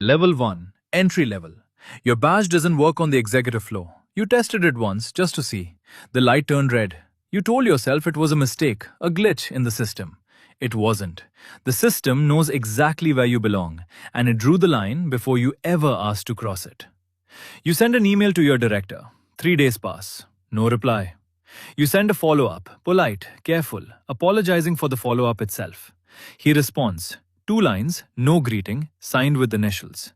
Level 1. Entry level. Your badge doesn't work on the executive floor. You tested it once just to see. The light turned red. You told yourself it was a mistake, a glitch in the system. It wasn't. The system knows exactly where you belong, and it drew the line before you ever asked to cross it. You send an email to your director. 3 days pass. No reply. You send a follow-up, polite, careful, apologizing for the follow-up itself. He responds, 2 lines, no greeting, signed with initials.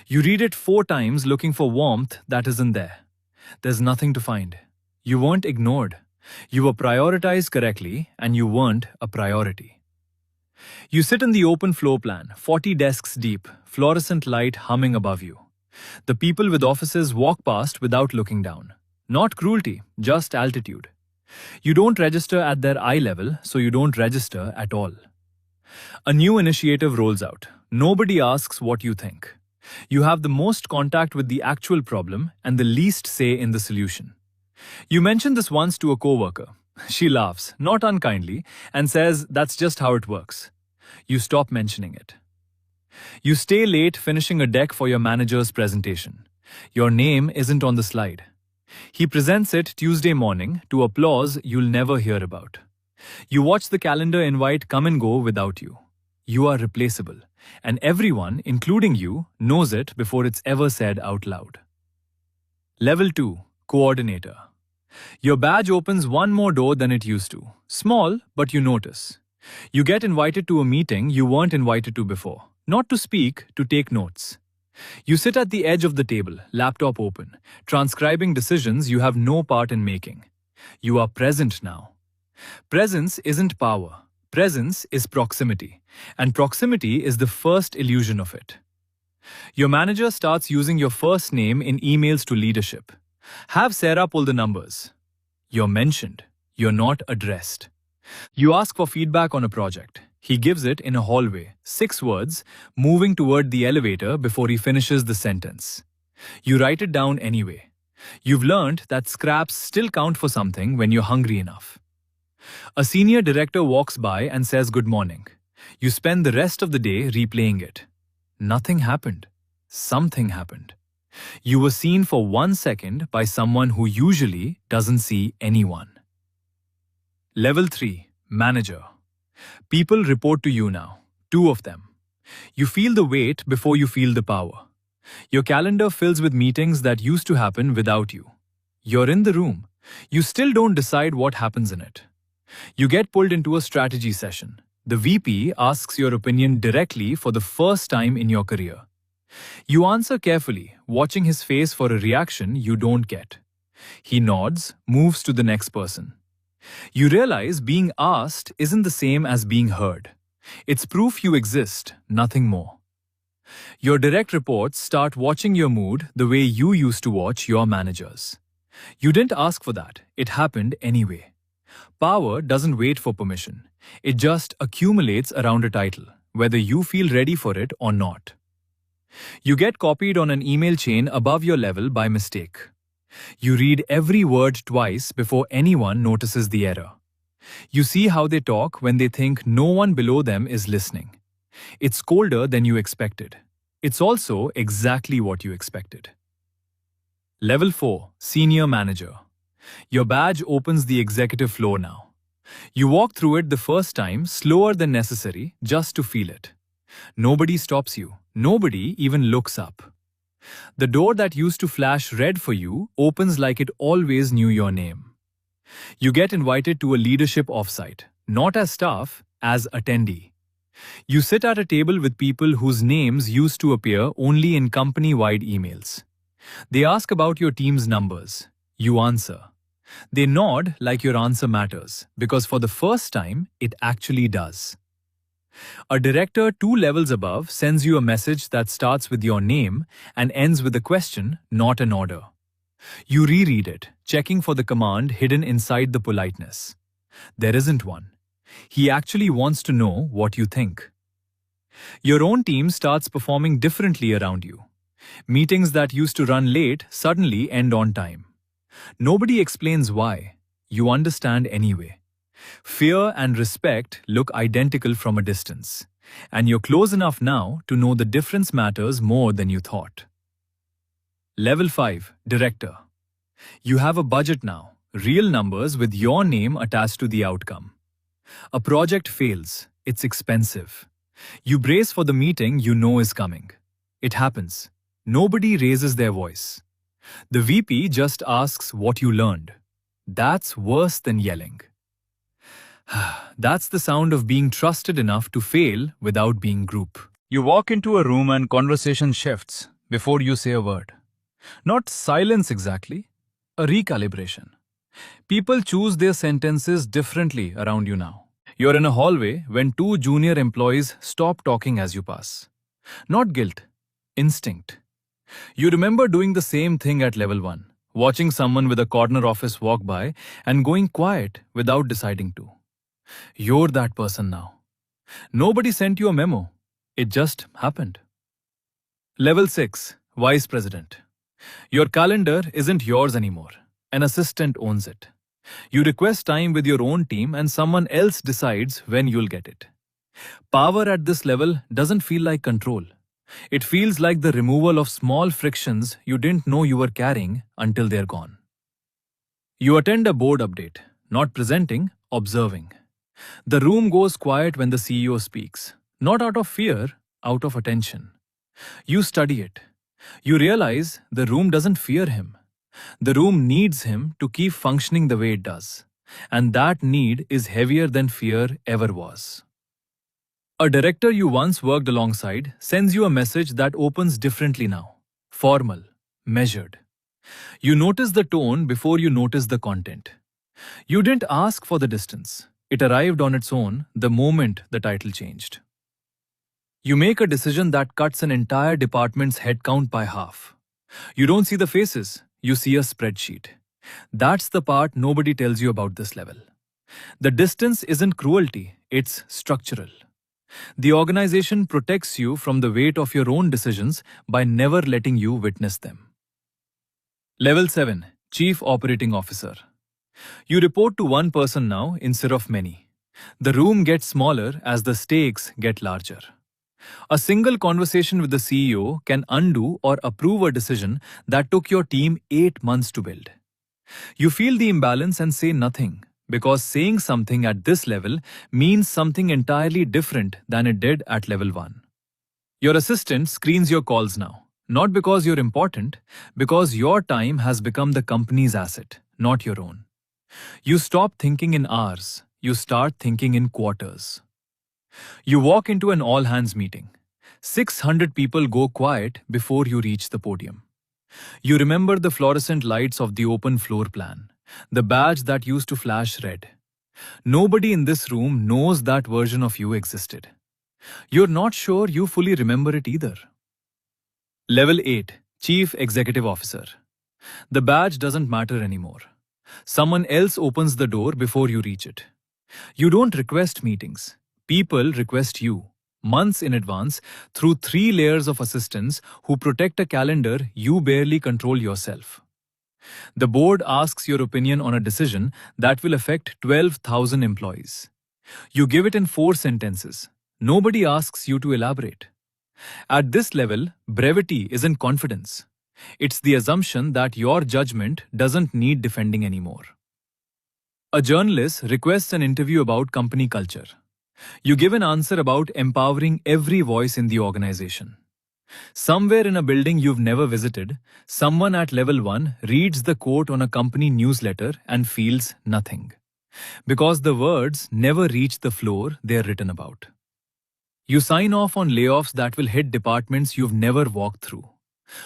You read it 4 times looking for warmth that isn't there. There's nothing to find. You weren't ignored. You were prioritized correctly, and you weren't a priority. You sit in the open floor plan, 40 desks deep, fluorescent light humming above you. The people with offices walk past without looking down. Not cruelty, just altitude. You don't register at their eye level, so you don't register at all. A new initiative rolls out. Nobody asks what you think. You have the most contact with the actual problem and the least say in the solution. You mention this once to a coworker. She laughs, not unkindly, and says that's just how it works. You stop mentioning it. You stay late finishing a deck for your manager's presentation. Your name isn't on the slide. He presents it Tuesday morning to applause you'll never hear about. You watch the calendar invite come and go without you. You are replaceable, and everyone, including you, knows it before it's ever said out loud. Level 2. Coordinator. Your badge opens one more door than it used to. Small, but you notice. You get invited to a meeting you weren't invited to before. Not to speak, to take notes. You sit at the edge of the table, laptop open, transcribing decisions you have no part in making. You are present now. Presence isn't power. Presence is proximity, and proximity is the first illusion of it. Your manager starts using your first name in emails to leadership. Have Sarah pull the numbers. You're mentioned. You're not addressed. You ask for feedback on a project. He gives it in a hallway, 6 words, moving toward the elevator before he finishes the sentence. You write it down anyway. You've learned that scraps still count for something when you're hungry enough. A senior director walks by and says good morning. You spend the rest of the day replaying it. Nothing happened. Something happened. You were seen for 1 second by someone who usually doesn't see anyone. Level 3. Manager. People report to you now. 2 of them. You feel the weight before you feel the power. Your calendar fills with meetings that used to happen without you. You're in the room. You still don't decide what happens in it. You get pulled into a strategy session. The VP asks your opinion directly for the first time in your career. You answer carefully, watching his face for a reaction you don't get. He nods, moves to the next person. You realize being asked isn't the same as being heard. It's proof you exist, nothing more. Your direct reports start watching your mood the way you used to watch your managers. You didn't ask for that, it happened anyway. Power doesn't wait for permission. It just accumulates around a title, whether you feel ready for it or not. You get copied on an email chain above your level by mistake. You read every word twice before anyone notices the error. You see how they talk when they think no one below them is listening. It's colder than you expected. It's also exactly what you expected. Level 4. Senior Manager. Your badge opens the executive floor now. You walk through it the first time slower than necessary just to feel it. Nobody stops you. Nobody even looks up. The door that used to flash red for you opens like it always knew your name. You get invited to a leadership offsite, not as staff, as attendee. You sit at a table with people whose names used to appear only in company-wide emails. They ask about your team's numbers. You answer. They nod like your answer matters, because for the first time, it actually does. A director 2 levels above sends you a message that starts with your name and ends with a question, not an order. You reread it, checking for the command hidden inside the politeness. There isn't one. He actually wants to know what you think. Your own team starts performing differently around you. Meetings that used to run late suddenly end on time. Nobody explains why. You understand anyway. Fear and respect look identical from a distance. And you're close enough now to know the difference matters more than you thought. Level 5, Director. You have a budget now, real numbers with your name attached to the outcome. A project fails, it's expensive. You brace for the meeting you know is coming. It happens. Nobody raises their voice. The VP just asks what you learned. That's worse than yelling. That's the sound of being trusted enough to fail without being group. You walk into a room and conversation shifts before you say a word. Not silence exactly, a recalibration. People choose their sentences differently around you now. You're in a hallway when two junior employees stop talking as you pass. Not guilt, instinct. You remember doing the same thing at level 1, watching someone with a corner office walk by and going quiet without deciding to. You're that person now. Nobody sent you a memo. It just happened. Level 6, Vice President. Your calendar isn't yours anymore. An assistant owns it. You request time with your own team and someone else decides when you'll get it. Power at this level doesn't feel like control. It feels like the removal of small frictions you didn't know you were carrying until they're gone. You attend a board update, not presenting, observing. The room goes quiet when the CEO speaks, not out of fear, out of attention. You study it. You realize the room doesn't fear him. The room needs him to keep functioning the way it does. And that need is heavier than fear ever was. A director you once worked alongside sends you a message that opens differently now. Formal, measured. You notice the tone before you notice the content. You didn't ask for the distance. It arrived on its own the moment the title changed. You make a decision that cuts an entire department's headcount by half. You don't see the faces, you see a spreadsheet. That's the part nobody tells you about this level. The distance isn't cruelty, it's structural. The organization protects you from the weight of your own decisions by never letting you witness them. Level 7, Chief Operating Officer. You report to one person now instead of many. The room gets smaller as the stakes get larger. A single conversation with the CEO can undo or approve a decision that took your team 8 months to build. You feel the imbalance and say nothing, because saying something at this level means something entirely different than it did at level 1. Your assistant screens your calls now, not because you're important, because your time has become the company's asset, not your own. You stop thinking in hours, you start thinking in quarters. You walk into an all-hands meeting. 600 people go quiet before you reach the podium. You remember the fluorescent lights of the open floor plan, the badge that used to flash red. Nobody in this room knows that version of you existed. You're not sure you fully remember it either. Level 8, Chief Executive Officer. The badge doesn't matter anymore. Someone else opens the door before you reach it. You don't request meetings. People request you, months in advance, through 3 layers of assistants who protect a calendar you barely control yourself. The board asks your opinion on a decision that will affect 12,000 employees. You give it in 4 sentences. Nobody asks you to elaborate. At this level, brevity isn't confidence. It's the assumption that your judgment doesn't need defending anymore. A journalist requests an interview about company culture. You give an answer about empowering every voice in the organization. Somewhere in a building you've never visited, someone at level 1 reads the quote on a company newsletter and feels nothing. Because the words never reach the floor they're written about. You sign off on layoffs that will hit departments you've never walked through.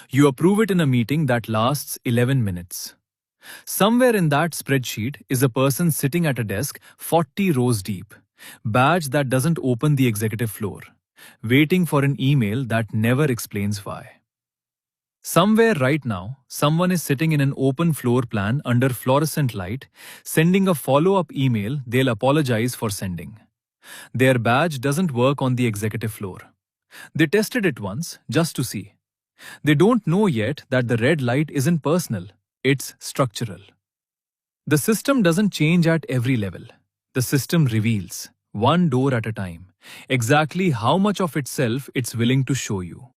You approve it in a meeting that lasts 11 minutes. Somewhere in that spreadsheet is a person sitting at a desk 40 rows deep, badge that doesn't open the executive floor, waiting for an email that never explains why. Somewhere right now, someone is sitting in an open floor plan under fluorescent light, sending a follow-up email they'll apologize for sending. Their badge doesn't work on the executive floor. They tested it once just to see. They don't know yet that the red light isn't personal, it's structural. The system doesn't change at every level. The system reveals, one door at a time, exactly how much of itself it's willing to show you.